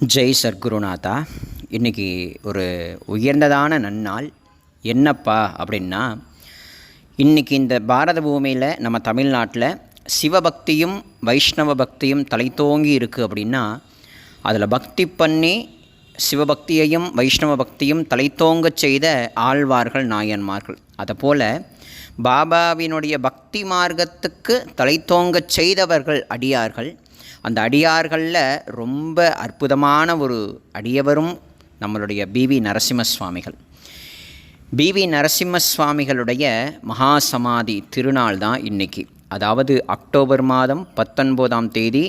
ஜெய் சர்க்குருநாதா. இன்றைக்கி ஒரு உயர்ந்ததான நன்னாள். என்னப்பா அப்படின்னா, இன்றைக்கி இந்த பாரத பூமியில் நம்ம தமிழ்நாட்டில் சிவபக்தியும் வைஷ்ணவ பக்தியும் தலைத்தோங்கி இருக்குது அப்படின்னா, அதில் பக்தி பண்ணி சிவபக்தியையும் வைஷ்ணவ பக்தியும் தலைத்தோங்கச் செய்த ஆழ்வார்கள் நாயன்மார்கள். அதுபோல் பாபாவினுடைய பக்தி மார்க்கத்துக்கு தலைத்தோங்கச் செய்தவர்கள் அடியார்கள். அந்த அடியார்களில் ரொம்ப அற்புதமான ஒரு அடியவரும் நம்மளுடைய பிவி நரசிம்ம சுவாமிகள். பிவி நரசிம்ம சுவாமிகளுடைய மகா சமாதி திருநாள் தான் இன்றைக்கி. அதாவது அக்டோபர் மாதம் 19ஆம் தேதி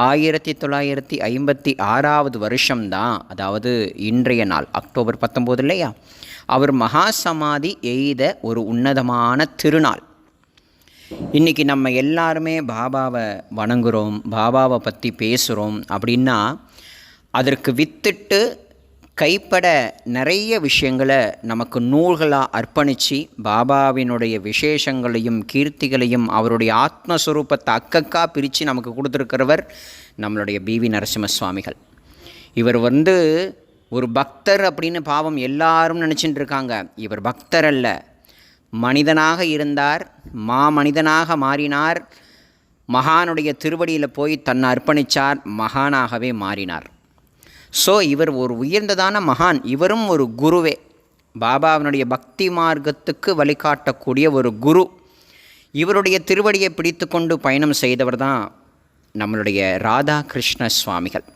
1956 வருஷம்தான். அதாவது இன்றைய நாள் அக்டோபர் 19 இல்லையா, அவர் மகா சமாதி எய்த ஒரு உன்னதமான திருநாள். இன்றைக்கி நம்ம எல்லாருமே பாபாவை வணங்குகிறோம், பாபாவை பற்றி பேசுகிறோம் அப்படின்னா, அதற்கு வித்துட்டு கைப்பட நிறைய விஷயங்களை நமக்கு நூல்களாக அர்ப்பணித்து பாபாவினுடைய விசேஷங்களையும் கீர்த்திகளையும் அவருடைய ஆத்மஸ்வரூபத்தை அக்கக்கா பிரித்து நமக்கு கொடுத்துருக்கிறவர் நம்மளுடைய பிவி நரசிம்ம சுவாமிகள். இவர் ஒரு பக்தர் அப்படின்னு பாவம் எல்லாரும் நினச்சிட்டு இருக்காங்க. இவர் பக்தர் அல்ல, மனிதனாக இருந்தார், மனிதனாக மாறினார், மகானுடைய திருவடியில் போய் தன்னை அர்ப்பணித்தார், மகானாகவே மாறினார். ஸோ இவர் ஒரு உயர்ந்ததான மகான். இவரும் ஒரு குருவே, பாபாவினுடைய பக்தி மார்க்கத்துக்கு வழிகாட்டக்கூடிய ஒரு குரு. இவருடைய திருவடியை பிடித்து கொண்டு பயணம் செய்தவர் தான் நம்மளுடைய ராதாகிருஷ்ண சுவாமிகள்.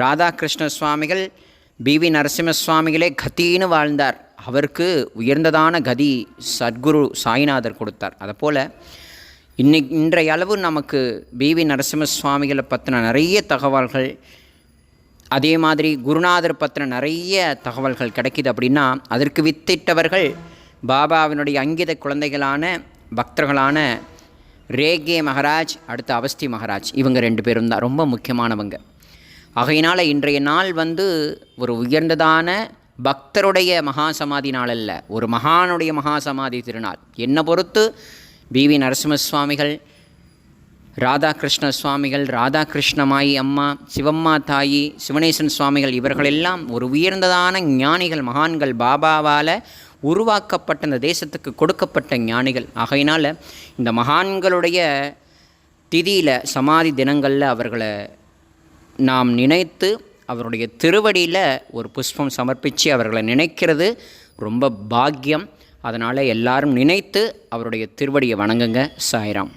ராதாகிருஷ்ண சுவாமிகள் பிவி நரசிம்ம சுவாமிகளே கத்தின்னு வாழ்ந்தார். அவருக்கு உயர்ந்ததான கதி சத்குரு சாய்நாதர் கொடுத்தார். அதுபோல் இன்றைய அளவு நமக்கு பிவி நரசிம்ம சுவாமிகளை பற்றின நிறைய தகவல்கள், அதே மாதிரி குருநாதர் பற்றின நிறைய தகவல்கள் கிடைக்கிது. அப்படின்னா அதற்கு வித்திட்டவர்கள் பாபாவினுடைய அங்கித குழந்தைகளான பக்தர்களான ரேகே மகராஜ், அடுத்து அவஸ்தி மகராஜ். இவங்க 2 பேரும் தான் ரொம்ப முக்கியமானவங்க. ஆகையினால் இன்றைய நாள் ஒரு உயர்ந்ததான பக்தருடைய மகா சமாதி நாள் அல்ல, ஒரு மகானுடைய மகா சமாதி திருநாள். என்னை பொறுத்து பிவி நரசிம்ம சுவாமிகள், ராதாகிருஷ்ண சுவாமிகள், ராதாகிருஷ்ணமாயி அம்மா, சிவம்மா தாயி, சிவனேசன் சுவாமிகள், இவர்களெல்லாம் ஒரு உயர்ந்ததான ஞானிகள், மகான்கள். பாபாவால் உருவாக்கப்பட்ட இந்த தேசத்துக்கு கொடுக்கப்பட்ட ஞானிகள். ஆகையினால் இந்த மகான்களுடைய திதியில், சமாதி தினங்களில் அவர்களை நாம் நினைத்து அவருடைய திருவடியில் ஒரு புஷ்பம் சமர்ப்பித்து அவர்களை நினைக்கிறது ரொம்ப பாக்கியம். அதனால் எல்லாரும் நினைத்து அவருடைய திருவடியை வணங்குங்க. சாய்ராம்.